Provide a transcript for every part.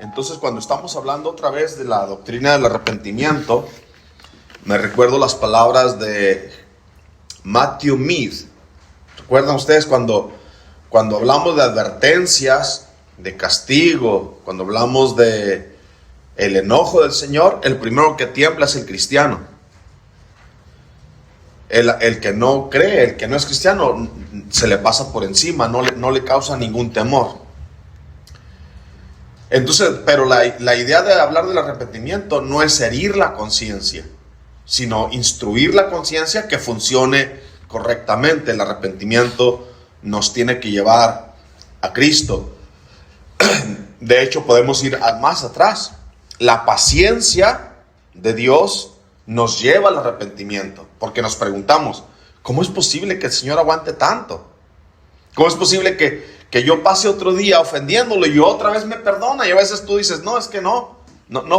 Entonces, cuando estamos hablando otra vez de la doctrina del arrepentimiento, me recuerdo las palabras de Matthew Mead. ¿Recuerdan ustedes cuando hablamos de advertencias, de castigo, cuando hablamos de el enojo del Señor, el primero que tiembla es el cristiano? El que no cree, el que no es cristiano, se le pasa por encima, no le causa ningún temor. Entonces, pero la idea de hablar del arrepentimiento no es herir la conciencia, sino instruir la conciencia que funcione correctamente. El arrepentimiento nos tiene que llevar a Cristo. De hecho, podemos ir más atrás. La paciencia de Dios nos lleva al arrepentimiento, porque nos preguntamos, ¿cómo es posible que el Señor aguante tanto? ¿Cómo es posible que yo pase otro día ofendiéndolo y otra vez me perdona? Y a veces tú dices, no, es que no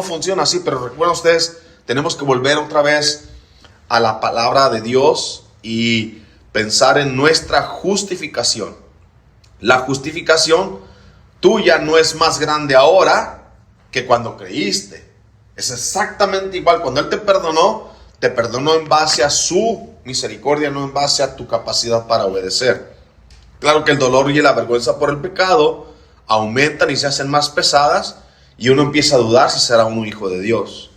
funciona así. Pero recuerden ustedes, tenemos que volver otra vez a la palabra de Dios y pensar en nuestra justificación. La justificación tuya no es más grande ahora que cuando creíste. Es exactamente igual. Cuando Él te perdonó en base a su misericordia, no en base a tu capacidad para obedecer. Claro que el dolor y la vergüenza por el pecado aumentan y se hacen más pesadas, y uno empieza a dudar si será un hijo de Dios.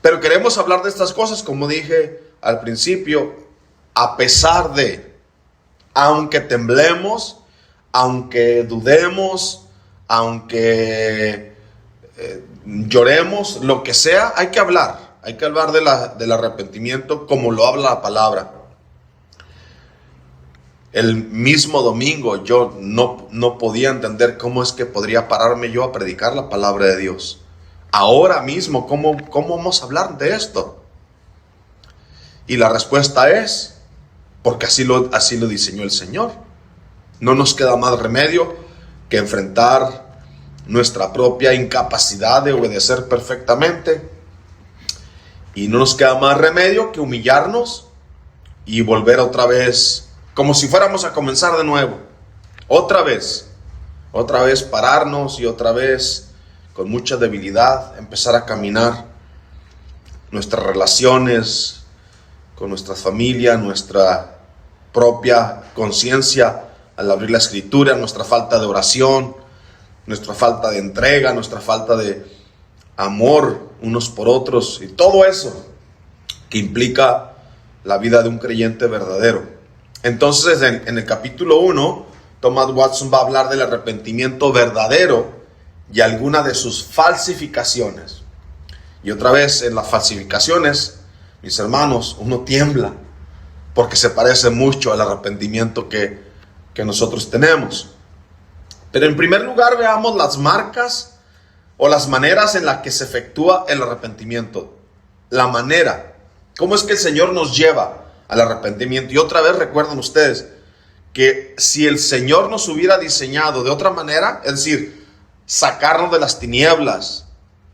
Pero queremos hablar de estas cosas, como dije al principio, a pesar de, aunque temblemos, aunque dudemos, aunque lloremos, lo que sea, hay que hablar del arrepentimiento como lo habla la palabra. El mismo domingo yo no podía entender cómo es que podría pararme yo a predicar la palabra de Dios. Ahora mismo, ¿cómo vamos a hablar de esto? Y la respuesta es, porque así lo diseñó el Señor. No nos queda más remedio que enfrentar nuestra propia incapacidad de obedecer perfectamente. Y no nos queda más remedio que humillarnos y volver otra vez, como si fuéramos a comenzar de nuevo. Otra vez pararnos y otra vez, con mucha debilidad, empezar a caminar nuestras relaciones con nuestra familia, nuestra propia conciencia al abrir la Escritura, nuestra falta de oración, nuestra falta de entrega, nuestra falta de amor unos por otros, y todo eso que implica la vida de un creyente verdadero. Entonces, en el capítulo 1, Thomas Watson va a hablar del arrepentimiento verdadero y alguna de sus falsificaciones. Y otra vez, en las falsificaciones, mis hermanos, uno tiembla, porque se parece mucho al arrepentimiento que nosotros tenemos. Pero en primer lugar, veamos las marcas o las maneras en las que se efectúa el arrepentimiento. La manera, ¿cómo es que el Señor nos lleva al arrepentimiento? Y otra vez recuerden ustedes que si el Señor nos hubiera diseñado de otra manera, es decir, sacarnos de las tinieblas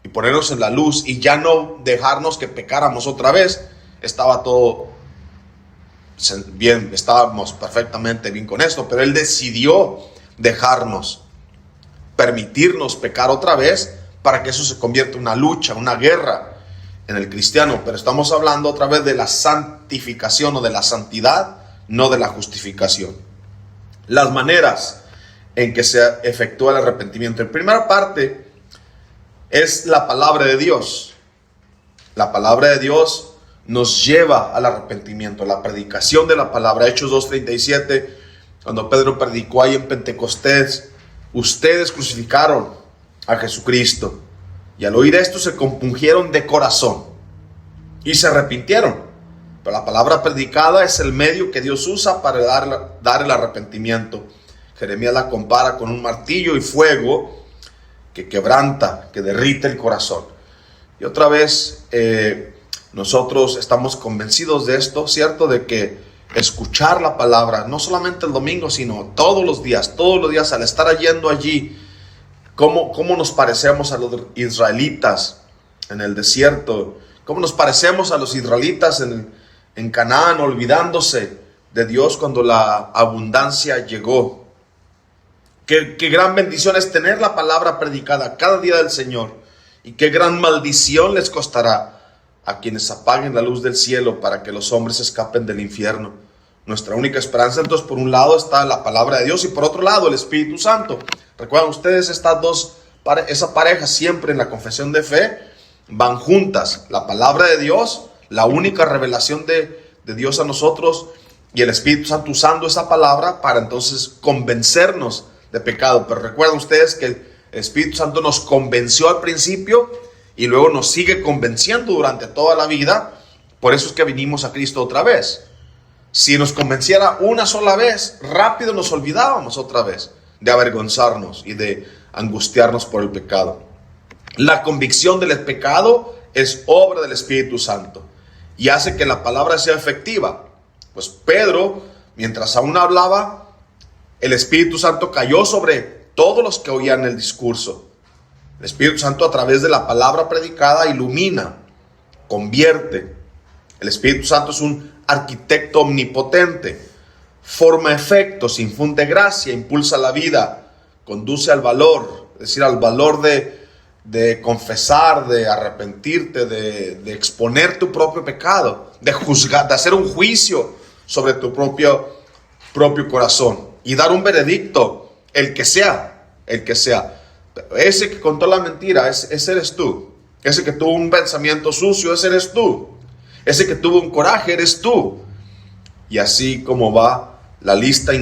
y ponernos en la luz y ya no dejarnos que pecáramos otra vez, estaba todo bien, estábamos perfectamente bien con esto, pero Él decidió dejarnos, permitirnos pecar otra vez para que eso se convierta en una lucha, una guerra en el cristiano. Pero estamos hablando otra vez de la santificación o de la santidad, no de la justificación. Las maneras en que se efectúa el arrepentimiento. En primera parte es la palabra de Dios. La palabra de Dios nos lleva al arrepentimiento, la predicación de la palabra. Hechos 2:37, cuando Pedro predicó ahí en Pentecostés, ustedes crucificaron a Jesucristo. Y al oír esto se compungieron de corazón y se arrepintieron. Pero la palabra predicada es el medio que Dios usa para dar el arrepentimiento. Jeremías la compara con un martillo y fuego que quebranta, que derrite el corazón. Y otra vez nosotros estamos convencidos de esto, ¿cierto? De que escuchar la palabra, no solamente el domingo, sino todos los días al estar yendo allí, ¿cómo nos parecemos a los israelitas en el desierto? ¿Cómo nos parecemos a los israelitas en Canaán, olvidándose de Dios cuando la abundancia llegó? Qué gran bendición es tener la palabra predicada cada día del Señor. Y qué gran maldición les costará a quienes apaguen la luz del cielo para que los hombres escapen del infierno. Nuestra única esperanza, entonces, por un lado está la palabra de Dios y por otro lado el Espíritu Santo. Recuerdan ustedes, esa pareja siempre en la confesión de fe van juntas. La palabra de Dios, la única revelación de Dios a nosotros, y el Espíritu Santo usando esa palabra para entonces convencernos de pecado. Pero recuerden ustedes que el Espíritu Santo nos convenció al principio y luego nos sigue convenciendo durante toda la vida. Por eso es que vinimos a Cristo otra vez. Si nos convenciera una sola vez, rápido nos olvidábamos otra vez de avergonzarnos y de angustiarnos por el pecado. La convicción del pecado es obra del Espíritu Santo y hace que la palabra sea efectiva. Pues Pedro, mientras aún hablaba, el Espíritu Santo cayó sobre todos los que oían el discurso. El Espíritu Santo, a través de la palabra predicada, ilumina, convierte. El Espíritu Santo es un arquitecto omnipotente, forma efectos, infunde gracia, impulsa la vida, conduce al valor, es decir, al valor de confesar, de arrepentirte, de exponer tu propio pecado, de juzgar, de hacer un juicio sobre tu propio corazón y dar un veredicto, el que sea. Ese que contó la mentira, ese eres tú. Ese que tuvo un pensamiento sucio, ese eres tú. Ese que tuvo un coraje, eres tú. Y así como va la lista,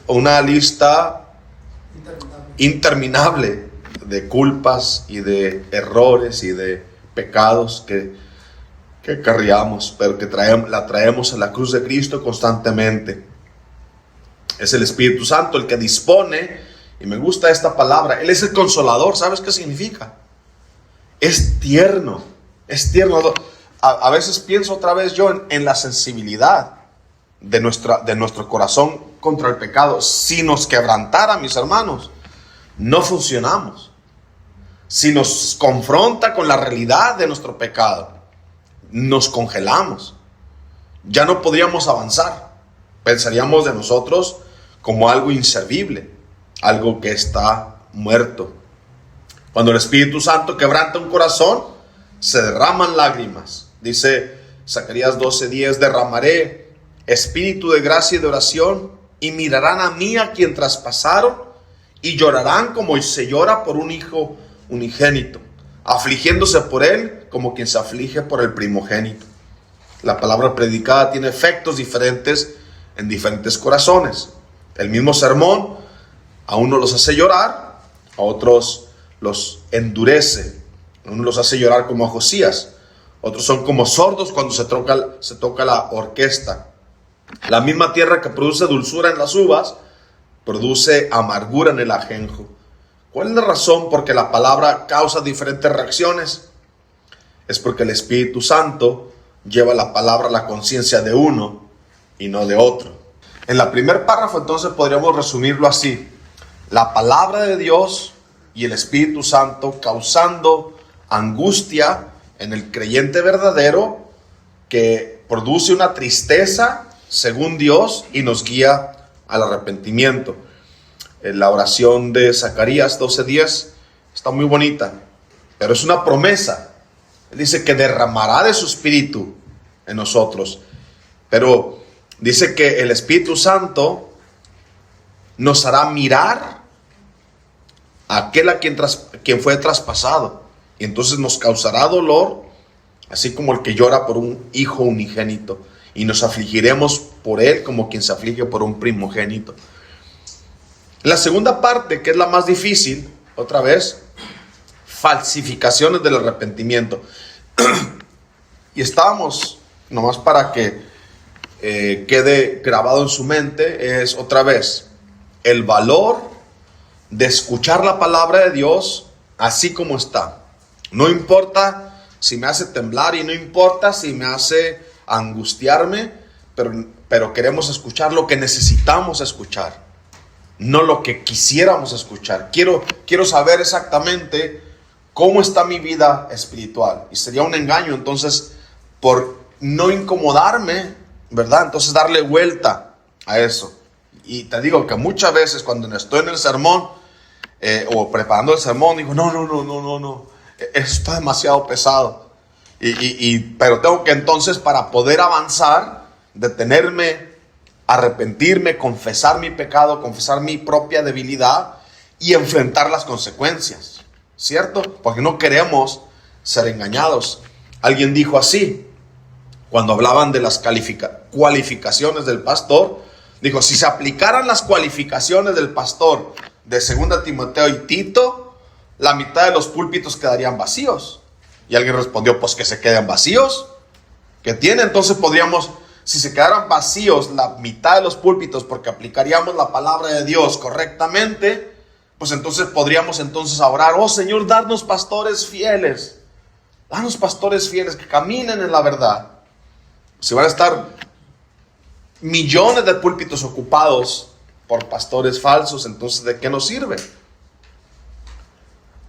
una lista interminable de culpas y de errores y de pecados que carriamos, pero que la traemos a la cruz de Cristo constantemente. Es el Espíritu Santo el que dispone, y me gusta esta palabra, Él es el consolador. ¿Sabes qué significa? Es tierno, es tierno. A veces pienso otra vez yo en la sensibilidad de nuestro corazón contra el pecado. Si nos quebrantara, mis hermanos, no funcionamos. Si nos confronta con la realidad de nuestro pecado, nos congelamos. Ya no podríamos avanzar. Pensaríamos de nosotros como algo inservible, algo que está muerto. Cuando el Espíritu Santo quebranta un corazón, se derraman lágrimas. Dice Zacarías 12:10, derramaré espíritu de gracia y de oración, y mirarán a mí a quien traspasaron, y llorarán como se llora por un hijo unigénito, afligiéndose por él como quien se aflige por el primogénito. La palabra predicada tiene efectos diferentes en diferentes corazones. El mismo sermón a unos los hace llorar, a otros los endurece. A unos los hace llorar como a Josías, otros son como sordos cuando se toca la orquesta. La misma tierra que produce dulzura en las uvas, produce amargura en el ajenjo. ¿Cuál es la razón por que la palabra causa diferentes reacciones? Es porque el Espíritu Santo lleva la palabra a la conciencia de uno y no de otro. En el primer párrafo entonces podríamos resumirlo así: la palabra de Dios y el Espíritu Santo causando angustia en el creyente verdadero, que produce una tristeza según Dios y nos guía al arrepentimiento. En la oración de Zacarías 12:10 está muy bonita, pero es una promesa. Él dice que derramará de su espíritu en nosotros, pero dice que el Espíritu Santo nos hará mirar a aquel a quien fue traspasado, y entonces nos causará dolor, así como el que llora por un hijo unigénito, y nos afligiremos por él como quien se aflige por un primogénito. La segunda parte, que es la más difícil, otra vez, falsificaciones del arrepentimiento. Y estábamos, nomás para que quede grabado en su mente, es otra vez el valor de escuchar la palabra de Dios así como está. No importa si me hace temblar y no importa si me hace angustiarme, pero queremos escuchar lo que necesitamos escuchar, no lo que quisiéramos escuchar. Quiero saber exactamente cómo está mi vida espiritual, y sería un engaño entonces, por no incomodarme, ¿verdad? Entonces darle vuelta a eso. Y te digo que muchas veces cuando estoy en el sermón o preparando el sermón, digo, no, está demasiado pesado. Pero tengo que entonces, para poder avanzar, detenerme, arrepentirme, confesar mi pecado, confesar mi propia debilidad y enfrentar las consecuencias, ¿cierto? Porque no queremos ser engañados. Alguien dijo así, cuando hablaban de las cualificaciones del pastor, dijo, si se aplicaran las cualificaciones del pastor de 2 Timoteo y Tito, la mitad de los púlpitos quedarían vacíos. Y alguien respondió, pues que se queden vacíos. ¿Qué tiene? Entonces podríamos, si se quedaran vacíos la mitad de los púlpitos porque aplicaríamos la palabra de Dios correctamente, pues entonces podríamos entonces orar, oh Señor, danos pastores fieles. Danos pastores fieles que caminen en la verdad. Si van a estar millones de púlpitos ocupados por pastores falsos, entonces ¿de qué nos sirve?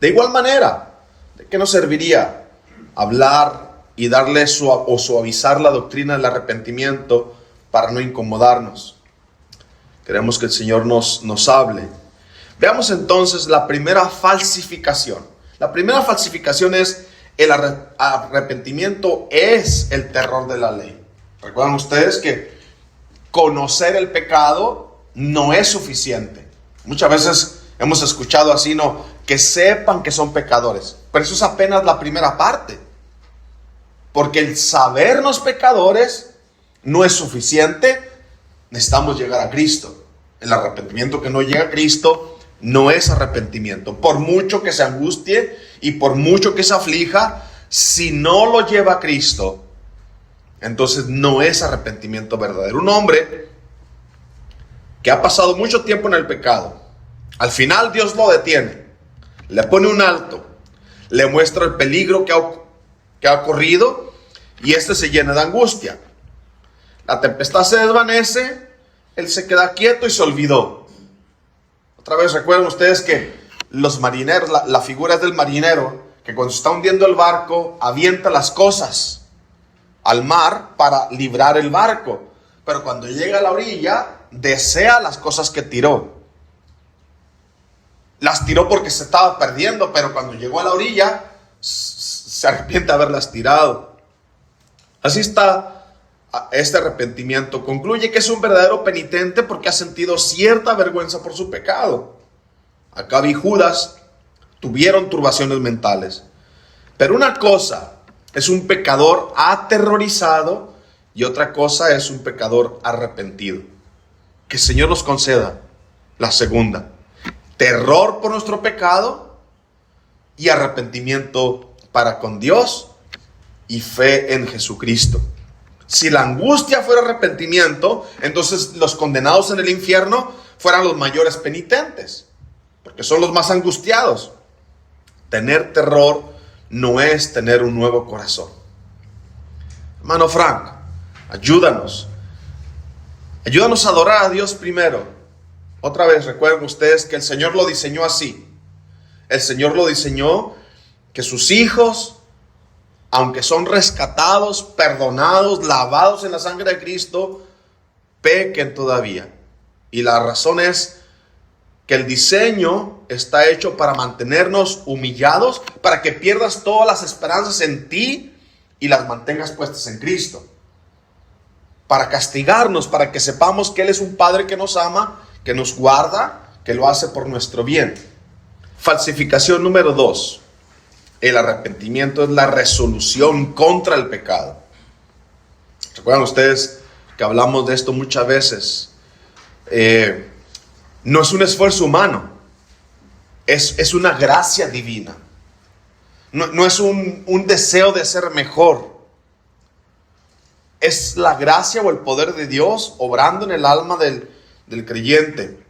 De igual manera, ¿de qué nos serviría hablar y darle o suavizar la doctrina del arrepentimiento para no incomodarnos? Queremos que el Señor nos hable. Veamos entonces la primera falsificación. La primera falsificación es el arrepentimiento es el terror de la ley. ¿Recuerdan ustedes que conocer el pecado no es suficiente? Muchas veces hemos escuchado así, no, que sepan que son pecadores. Pero eso es apenas la primera parte. Porque el sabernos pecadores no es suficiente. Necesitamos llegar a Cristo. El arrepentimiento que no llega a Cristo no es arrepentimiento. Por mucho que se angustie y por mucho que se aflija, si no lo lleva a Cristo, entonces no es arrepentimiento verdadero. Un hombre que ha pasado mucho tiempo en el pecado, al final Dios lo detiene, le pone un alto, le muestra el peligro que ha ocurrido y este se llena de angustia. La tempestad se desvanece, él se queda quieto y se olvidó. Otra vez recuerden ustedes que los marineros, la figura es del marinero que cuando se está hundiendo el barco avienta las cosas al mar para librar el barco, pero cuando llega a la orilla desea las cosas que tiró. Las tiró porque se estaba perdiendo, pero cuando llegó a la orilla se arrepiente de haberlas tirado. Así está este arrepentimiento. Concluye que es un verdadero penitente porque ha sentido cierta vergüenza por su pecado. Acab y Judas tuvieron turbaciones mentales. Pero una cosa es un pecador aterrorizado y otra cosa es un pecador arrepentido. Que el Señor nos conceda la segunda. Terror por nuestro pecado y arrepentimiento para con Dios y fe en Jesucristo. Si la angustia fuera arrepentimiento, entonces los condenados en el infierno fueran los mayores penitentes, porque son los más angustiados. Tener terror no es tener un nuevo corazón. Hermano Frank, ayúdanos a adorar a Dios primero. Otra vez recuerden ustedes que el Señor lo diseñó así. El Señor lo diseñó que sus hijos, aunque son rescatados, perdonados, lavados en la sangre de Cristo, pequen todavía. Y la razón es que el diseño está hecho para mantenernos humillados, para que pierdas todas las esperanzas en ti y las mantengas puestas en Cristo. Para castigarnos, para que sepamos que Él es un Padre que nos ama, que nos guarda, que lo hace por nuestro bien. Falsificación número 2. El arrepentimiento es la resolución contra el pecado. ¿Recuerdan ustedes que hablamos de esto muchas veces? No es un esfuerzo humano, es una gracia divina. No es un deseo de ser mejor. Es la gracia o el poder de Dios obrando en el alma del creyente.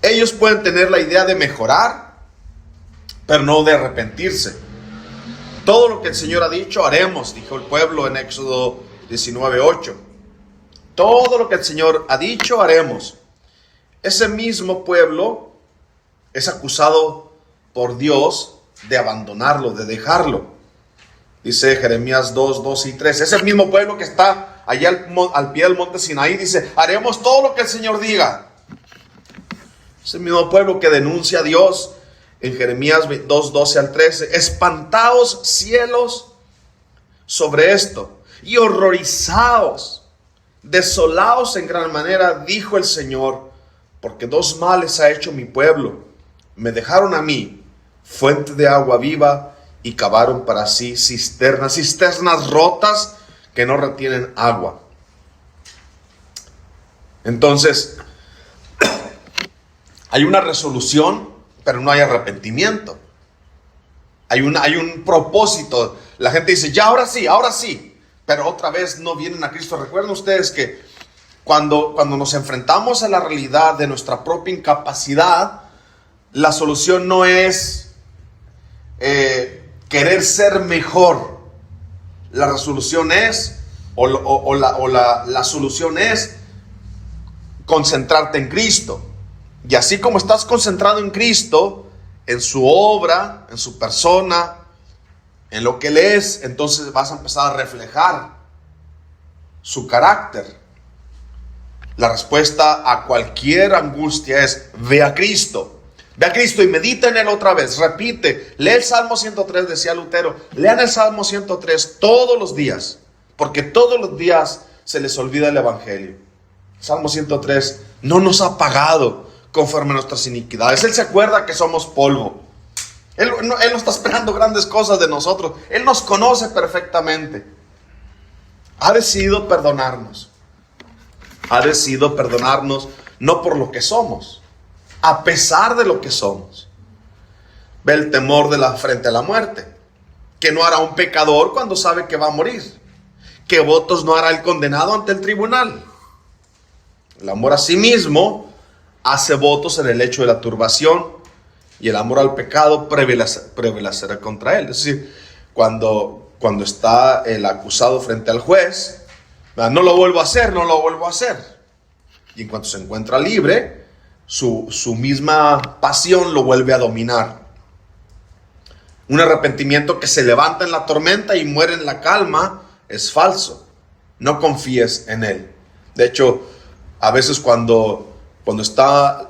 Ellos pueden tener la idea de mejorar, pero no de arrepentirse. Todo lo que el Señor ha dicho haremos, dijo el pueblo en Éxodo 19:8. Todo lo que el Señor ha dicho haremos. Ese mismo pueblo es acusado por Dios de abandonarlo, de dejarlo. Dice Jeremías 2, 2 y 3. Ese mismo pueblo que está allá al pie del monte Sinaí, dice, haremos todo lo que el Señor diga. Es el mismo pueblo que denuncia a Dios en Jeremías 2:12 al 13. Espantaos cielos sobre esto y horrorizaos, desolaos en gran manera, dijo el Señor, porque dos males ha hecho mi pueblo. Me dejaron a mí fuente de agua viva y cavaron para sí cisternas rotas que no retienen agua. Entonces, hay una resolución, pero no hay arrepentimiento. Hay un propósito. La gente dice, ya ahora sí, pero otra vez no vienen a Cristo. Recuerden ustedes que cuando nos enfrentamos a la realidad de nuestra propia incapacidad, la solución no es querer ser mejor. La resolución es, la solución es concentrarte en Cristo. Y así como estás concentrado en Cristo, en su obra, en su persona, en lo que Él es, entonces vas a empezar a reflejar su carácter. La respuesta a cualquier angustia es: ve a Cristo. Ve a Cristo y medita en Él otra vez. Repite, lee el Salmo 103, decía Lutero. Lean el Salmo 103 todos los días, porque todos los días se les olvida el Evangelio. Salmo 103 no nos ha pagado conforme a nuestras iniquidades. Él se acuerda que somos polvo. Él no está esperando grandes cosas de nosotros. Él nos conoce perfectamente. Ha decidido perdonarnos. Ha decidido perdonarnos no por lo que somos, a pesar de lo que somos. Ve el temor frente a la muerte. Que no hará un pecador cuando sabe que va a morir. ¿Qué votos no hará el condenado ante el tribunal? El amor a sí mismo hace votos en el hecho de la turbación, y el amor al pecado prevalecerá contra él. Es decir, cuando está el acusado frente al juez, no lo vuelvo a hacer. Y en cuanto se encuentra libre, su misma pasión lo vuelve a dominar. Un arrepentimiento que se levanta en la tormenta y muere en la calma es falso. No confíes en él. De hecho, a veces cuando está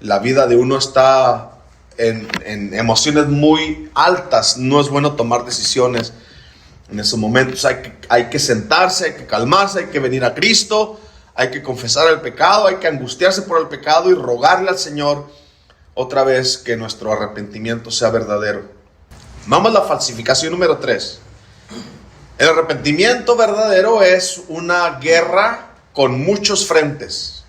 la vida de uno está en emociones muy altas, no es bueno tomar decisiones en esos momentos. Hay que sentarse, hay que calmarse, hay que venir a Cristo, hay que confesar el pecado, hay que angustiarse por el pecado y rogarle al Señor otra vez que nuestro arrepentimiento sea verdadero. Vamos a la falsificación número 3. El arrepentimiento verdadero es una guerra con muchos frentes.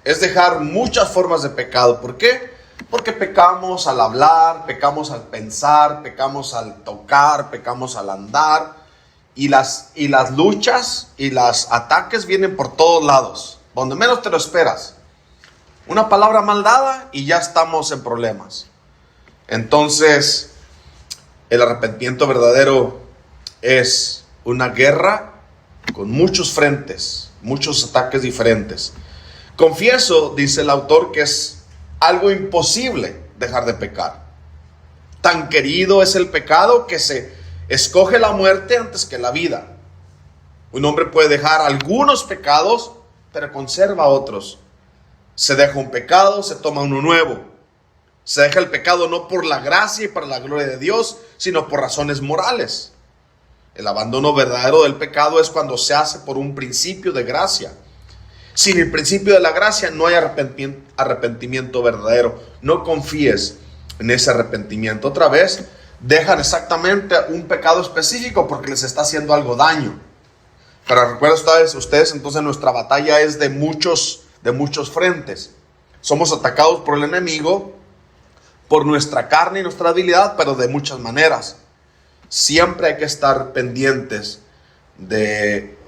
Es dejar muchas formas de pecado. ¿Por qué? Porque pecamos al hablar, pecamos al pensar, pecamos al tocar, pecamos al andar. Y las luchas y los ataques vienen por todos lados, donde menos te lo esperas. Una palabra mal dada y ya estamos en problemas. Entonces, el arrepentimiento verdadero es una guerra con muchos frentes, muchos ataques diferentes. Confieso, dice el autor, que es algo imposible dejar de pecar. Tan querido es el pecado que se escoge la muerte antes que la vida. Un hombre puede dejar algunos pecados, pero conserva otros. Se deja un pecado, se toma uno nuevo. Se deja el pecado no por la gracia y para la gloria de Dios, sino por razones morales. El abandono verdadero del pecado es cuando se hace por un principio de gracia. Sin el principio de la gracia no hay arrepentimiento verdadero. No confíes en ese arrepentimiento. Otra vez, dejan exactamente un pecado específico porque les está haciendo algo daño. Pero recuerden ustedes, entonces nuestra batalla es de muchos frentes. Somos atacados por el enemigo, por nuestra carne y nuestra debilidad, pero de muchas maneras. Siempre hay que estar pendientes de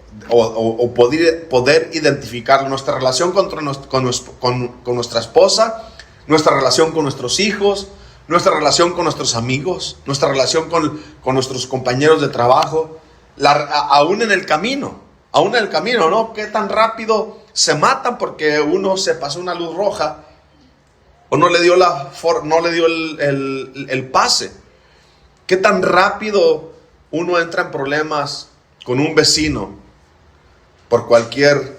poder identificar nuestra relación con nuestra esposa, nuestra relación con nuestros hijos, nuestra relación con nuestros amigos, nuestra relación con nuestros compañeros de trabajo, aún en el camino, ¿no? ¿Qué tan rápido se matan porque uno se pasó una luz roja o no le dio el pase? ¿Qué tan rápido uno entra en problemas con un vecino por cualquier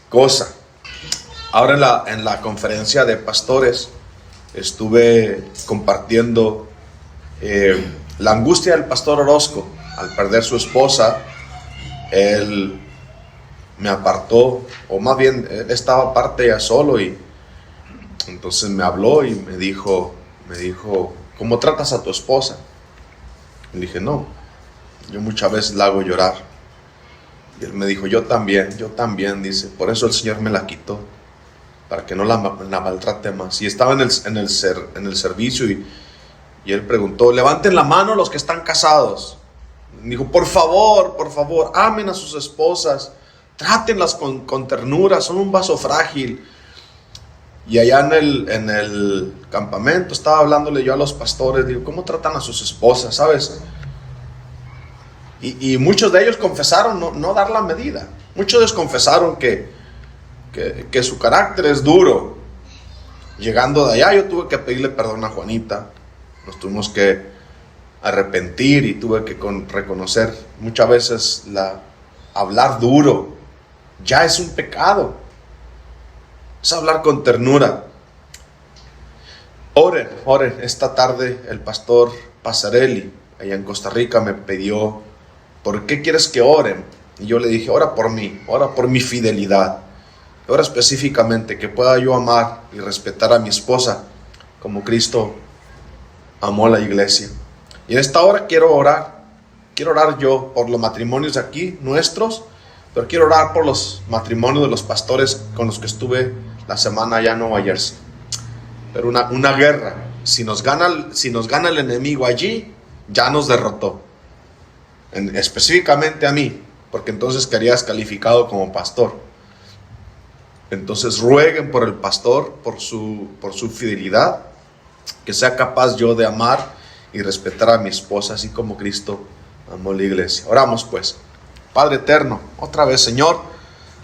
cosa. Ahora en la conferencia de pastores estuve compartiendo la angustia del pastor Orozco al perder su esposa. Él me apartó, o más bien él estaba aparte ya solo, y entonces me habló y me dijo, ¿cómo tratas a tu esposa? Le dije, no, yo muchas veces la hago llorar. Y él me dijo, yo también, dice, por eso el Señor me la quitó, para que no la maltrate más. Y estaba en el servicio y él preguntó, levanten la mano los que están casados. Dijo, por favor, amen a sus esposas, trátenlas con ternura, son un vaso frágil. Y allá en el campamento estaba hablándole yo a los pastores, digo, ¿cómo tratan a sus esposas? ¿Sabes? Y muchos de ellos confesaron no dar la medida. Muchos de ellos confesaron que su carácter es duro. Llegando de allá yo tuve que pedirle perdón a Juanita, nos tuvimos que arrepentir y tuve que reconocer muchas veces hablar duro ya es un pecado, es hablar con ternura. Oren. Esta tarde el pastor Pasarelli allá en Costa Rica me pidió, ¿por qué quieres que oren? Y yo le dije, ora por mí, ora por mi fidelidad, ora específicamente que pueda yo amar y respetar a mi esposa como Cristo amó a la iglesia. Y en esta hora quiero orar yo por los matrimonios de aquí, nuestros, pero quiero orar por los matrimonios de los pastores con los que estuve la semana allá en Nueva Jersey. Pero una guerra, si nos gana el enemigo allí, ya nos derrotó. Específicamente a mí, porque entonces quedarías calificado como pastor. Entonces rueguen por el pastor, por su fidelidad, que sea capaz yo de amar y respetar a mi esposa, así como Cristo amó la iglesia. Oramos pues. Padre eterno, otra vez, Señor,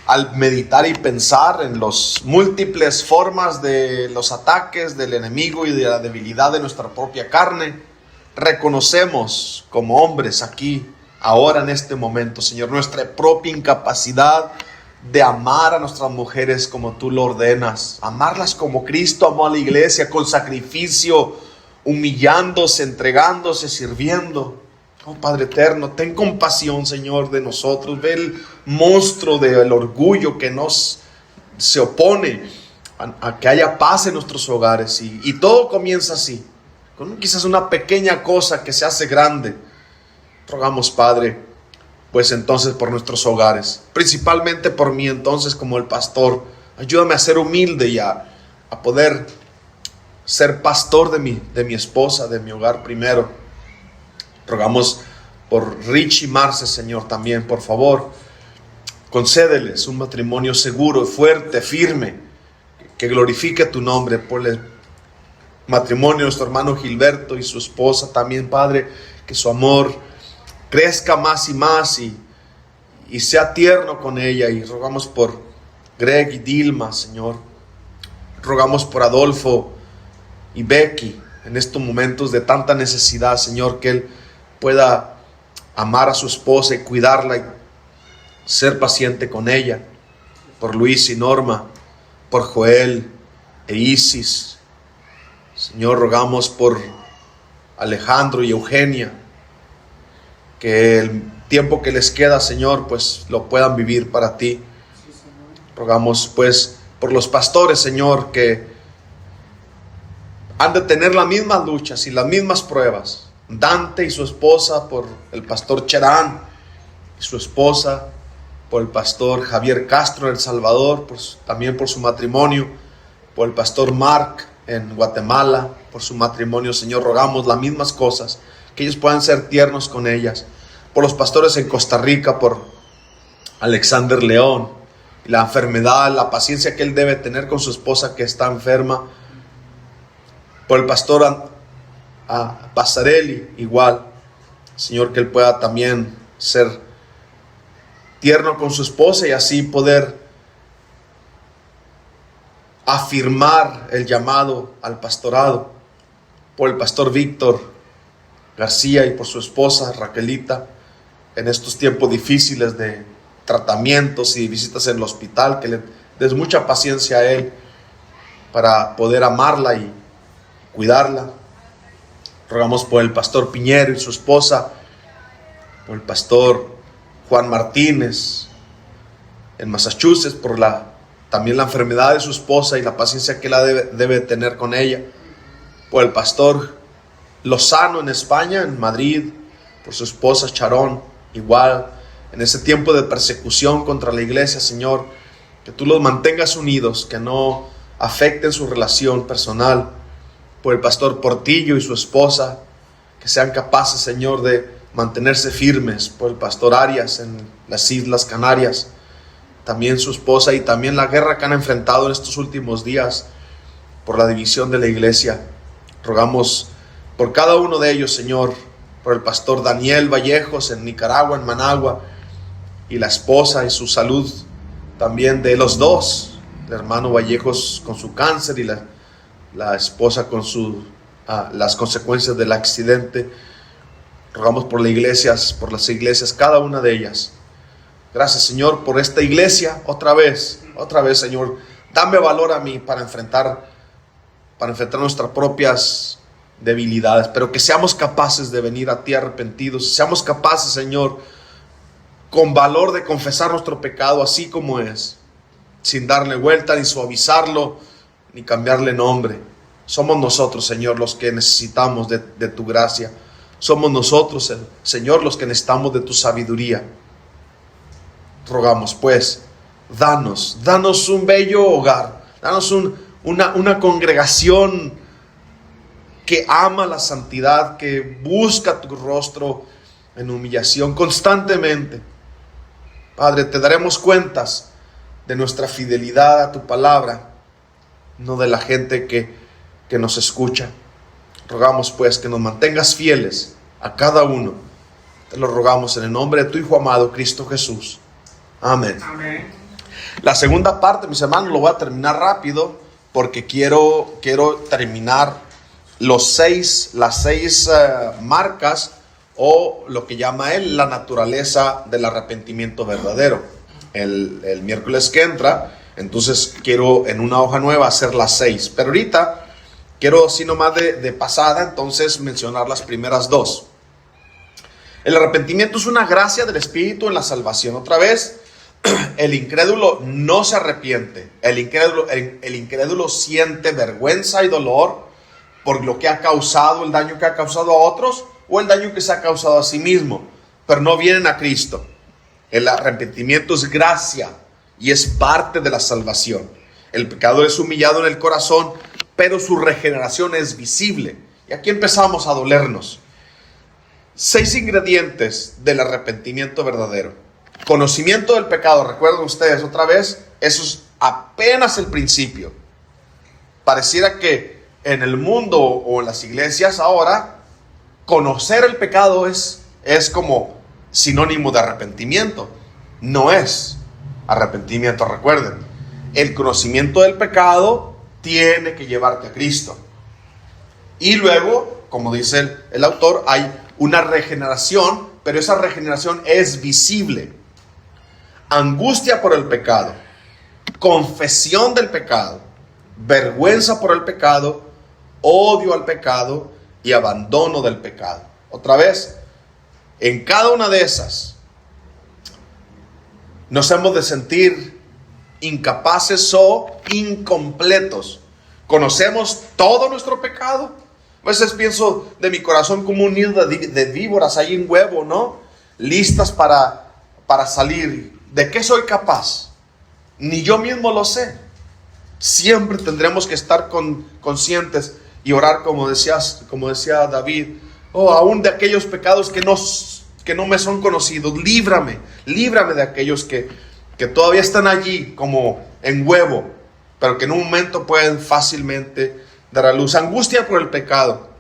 al meditar y pensar en las múltiples formas de los ataques del enemigo y de la debilidad de nuestra propia carne, reconocemos como hombres aquí, ahora en este momento, Señor, nuestra propia incapacidad de amar a nuestras mujeres como tú lo ordenas, amarlas como Cristo amó a la iglesia, con sacrificio, humillándose, entregándose, sirviendo. Oh Padre eterno, ten compasión, Señor, de nosotros. Ve el monstruo del orgullo que se opone a que haya paz en nuestros hogares, y todo comienza así, con quizás una pequeña cosa que se hace grande. Rogamos, Padre, pues entonces por nuestros hogares, principalmente por mí entonces como el pastor, ayúdame a ser humilde y a poder ser pastor de mi esposa, de mi hogar primero. Rogamos por Rich y Marce, Señor, también, por favor, concédeles un matrimonio seguro, fuerte, firme, que glorifique tu nombre. Por el matrimonio de nuestro hermano Gilberto y su esposa también, Padre, que su amor crezca más y más y sea tierno con ella. Y rogamos por Greg y Dilma, Señor. Rogamos por Adolfo y Becky en estos momentos de tanta necesidad, Señor, que él pueda amar a su esposa y cuidarla y ser paciente con ella. Por Luis y Norma, por Joel e Isis, Señor, rogamos por Alejandro y Eugenia, que el tiempo que les queda, Señor, pues lo puedan vivir para ti. Rogamos pues por los pastores, Señor, que han de tener las mismas luchas y las mismas pruebas. Dante y su esposa, por el pastor Cherán y su esposa, por el pastor Javier Castro en El Salvador, también por su matrimonio, por el pastor Mark en Guatemala, por su matrimonio, Señor, rogamos las mismas cosas, que ellos puedan ser tiernos con ellas. Por los pastores en Costa Rica, por Alexander León, y la enfermedad, la paciencia que él debe tener con su esposa que está enferma. Por el pastor Pasarelli, igual, Señor, que él pueda también ser tierno con su esposa y así poder afirmar el llamado al pastorado. Por el pastor Víctor García y por su esposa Raquelita, en estos tiempos difíciles de tratamientos y visitas en el hospital, que le des mucha paciencia a él para poder amarla y cuidarla. Rogamos por el pastor Piñero y su esposa, por el pastor Juan Martínez en Massachusetts, por también la enfermedad de su esposa y la paciencia que él debe tener con ella, por el pastor Lozano en España, en Madrid, por su esposa Sharon, igual, en ese tiempo de persecución contra la iglesia, Señor, que tú los mantengas unidos, que no afecten su relación personal, por el pastor Portillo y su esposa, que sean capaces, Señor, de mantenerse firmes, por el pastor Arias en las Islas Canarias, también su esposa, y también la guerra que han enfrentado en estos últimos días por la división de la iglesia. Rogamos por cada uno de ellos, Señor, por el pastor Daniel Vallejos en Nicaragua, en Managua, y la esposa y su salud también de los dos, el hermano Vallejos con su cáncer y la esposa con las consecuencias del accidente. Rogamos por las iglesias, cada una de ellas. Gracias, Señor, por esta iglesia, otra vez, Señor. Dame valor a mí para enfrentar nuestras propias debilidades, pero que seamos capaces de venir a ti arrepentidos, seamos capaces, Señor, con valor de confesar nuestro pecado así como es, sin darle vuelta, ni suavizarlo, ni cambiarle nombre. Somos nosotros, Señor, los que necesitamos de tu gracia. Somos nosotros, Señor, los que necesitamos de tu sabiduría. Rogamos, pues, danos un bello hogar, danos una congregación que ama la santidad, que busca tu rostro en humillación constantemente. Padre, te daremos cuentas de nuestra fidelidad a tu palabra, no de la gente que nos escucha. Rogamos pues que nos mantengas fieles a cada uno. Te lo rogamos en el nombre de tu Hijo amado, Cristo Jesús. Amén. Amén. La segunda parte, mis hermanos, lo voy a terminar rápido porque quiero terminar las seis marcas, o lo que llama él la naturaleza del arrepentimiento verdadero. El miércoles que entra, entonces quiero en una hoja nueva hacer las 6. Pero ahorita quiero así nomás de pasada, entonces mencionar las primeras 2. El arrepentimiento es una gracia del Espíritu en la salvación. Otra vez, el incrédulo no se arrepiente. El incrédulo siente vergüenza y dolor por lo que ha causado, el daño que ha causado a otros o el daño que se ha causado a sí mismo, pero no vienen a Cristo. El arrepentimiento es gracia y es parte de la salvación. El pecado es humillado en el corazón, pero su regeneración es visible. Y aquí empezamos a dolernos. 6 ingredientes del arrepentimiento verdadero. Conocimiento del pecado, recuerden ustedes otra vez, eso es apenas el principio. Pareciera que en el mundo o en las iglesias ahora, conocer el pecado es como sinónimo de arrepentimiento. No es arrepentimiento, recuerden. El conocimiento del pecado tiene que llevarte a Cristo. Y luego, como dice el autor, hay una regeneración, pero esa regeneración es visible. Angustia por el pecado, confesión del pecado, vergüenza por el pecado, odio al pecado y abandono del pecado. Otra vez, en cada una de esas nos hemos de sentir incapaces o incompletos. Conocemos todo nuestro pecado. A veces pienso de mi corazón como un nido de víboras ahí en huevo, ¿no? Listas para salir. ¿De qué soy capaz? Ni yo mismo lo sé. Siempre tendremos que estar conscientes y orar como decía David. Oh, aún de aquellos pecados que no me son conocidos, líbrame de aquellos que todavía están allí como en huevo, pero que en un momento pueden fácilmente dar a luz. Angustia por el pecado,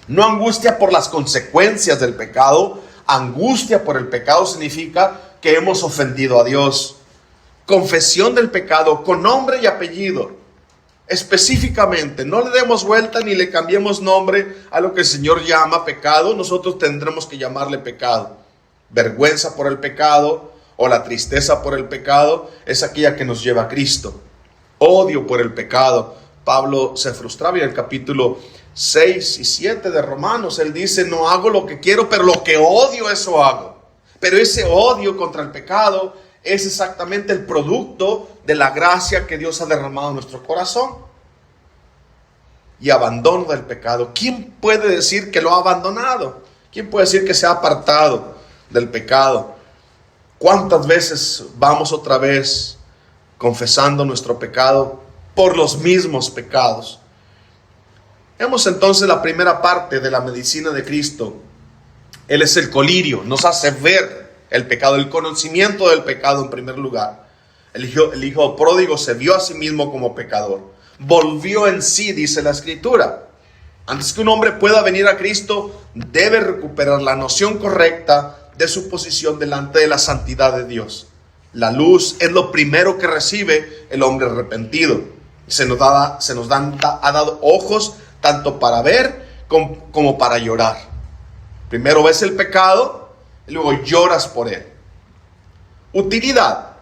no angustia por las consecuencias del pecado. Angustia por el pecado significa que hemos ofendido a Dios. Confesión del pecado con nombre y apellido. Específicamente, no le demos vuelta ni le cambiemos nombre a lo que el Señor llama pecado. Nosotros tendremos que llamarle pecado. Vergüenza por el pecado, o la tristeza por el pecado es aquella que nos lleva a Cristo. Odio por el pecado. Pablo se frustraba en el capítulo 6 y 7 de Romanos. Él dice, no hago lo que quiero, pero lo que odio, eso hago. Pero ese odio contra el pecado es exactamente el producto de la gracia que Dios ha derramado en nuestro corazón. Y abandono del pecado. ¿Quién puede decir que lo ha abandonado? ¿Quién puede decir que se ha apartado del pecado? ¿Cuántas veces vamos otra vez confesando nuestro pecado por los mismos pecados? Vemos entonces la primera parte de la medicina de Cristo. Él es el colirio, nos hace ver el pecado, el conocimiento del pecado en primer lugar. El hijo pródigo se vio a sí mismo como pecador. Volvió en sí, dice la Escritura. Antes que un hombre pueda venir a Cristo, debe recuperar la noción correcta de su posición delante de la santidad de Dios. La luz es lo primero que recibe el hombre arrepentido. Ha dado ojos tanto para ver como para llorar. Primero ves el pecado y luego lloras por él. Utilidad.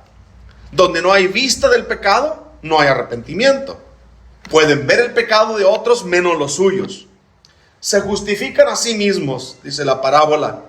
Donde no hay vista del pecado, no hay arrepentimiento. Pueden ver el pecado de otros menos los suyos. Se justifican a sí mismos, dice la parábola.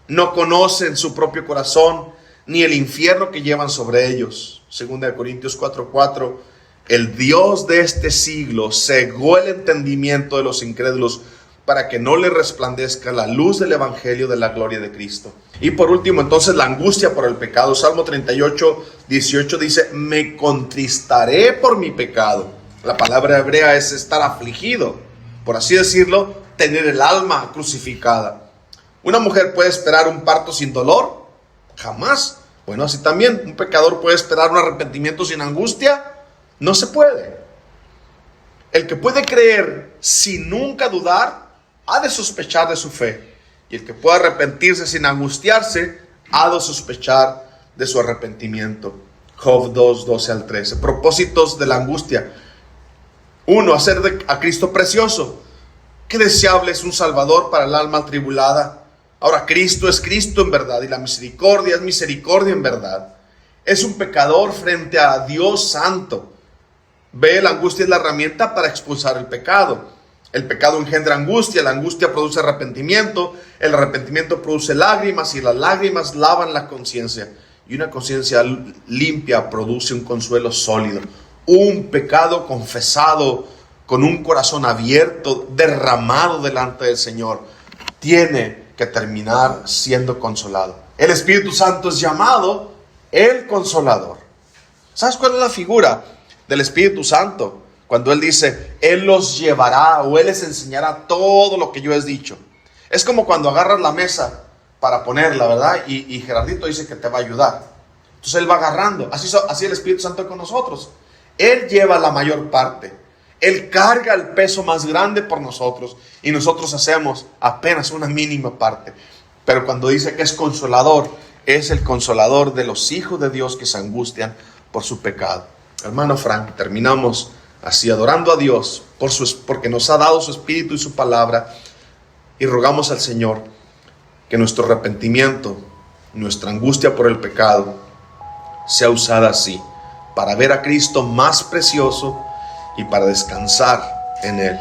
No conocen su propio corazón ni el infierno que llevan sobre ellos. 2 Corintios 4:4. El Dios de este siglo cegó el entendimiento de los incrédulos para que no le resplandezca la luz del evangelio de la gloria de Cristo. Y por último, entonces, la angustia por el pecado. Salmo 38:18 dice, me contristaré por mi pecado. La palabra hebrea es estar afligido, por así decirlo, tener el alma crucificada. ¿Una mujer puede esperar un parto sin dolor? Jamás. Bueno, así también, ¿un pecador puede esperar un arrepentimiento sin angustia? No se puede. El que puede creer sin nunca dudar, ha de sospechar de su fe. Y el que puede arrepentirse sin angustiarse, ha de sospechar de su arrepentimiento. Job 2:12-13. Propósitos de la angustia. 1. Hacer a Cristo precioso. Qué deseable es un Salvador para el alma atribulada. Ahora, Cristo es Cristo en verdad y la misericordia es misericordia en verdad. Es un pecador frente a Dios santo. Ve, la angustia es la herramienta para expulsar el pecado. El pecado engendra angustia, la angustia produce arrepentimiento, el arrepentimiento produce lágrimas y las lágrimas lavan la conciencia. Y una conciencia limpia produce un consuelo sólido. Un pecado confesado con un corazón abierto, derramado delante del Señor, tiene que terminar siendo consolado. El Espíritu Santo es llamado el Consolador. ¿Sabes cuál es la figura del Espíritu Santo? Cuando Él dice, Él los llevará o Él les enseñará todo lo que yo he dicho. Es como cuando agarras la mesa para ponerla, ¿verdad? Y Gerardito dice que te va a ayudar. Entonces Él va agarrando. Así el Espíritu Santo con nosotros. Él lleva la mayor parte. Él carga el peso más grande por nosotros. Y nosotros hacemos apenas una mínima parte. Pero cuando dice que es consolador, es el consolador de los hijos de Dios que se angustian por su pecado. Hermano Frank, terminamos así adorando a Dios porque nos ha dado su Espíritu y su palabra. Y rogamos al Señor que nuestro arrepentimiento, nuestra angustia por el pecado, sea usada así, para ver a Cristo más precioso y para descansar en Él.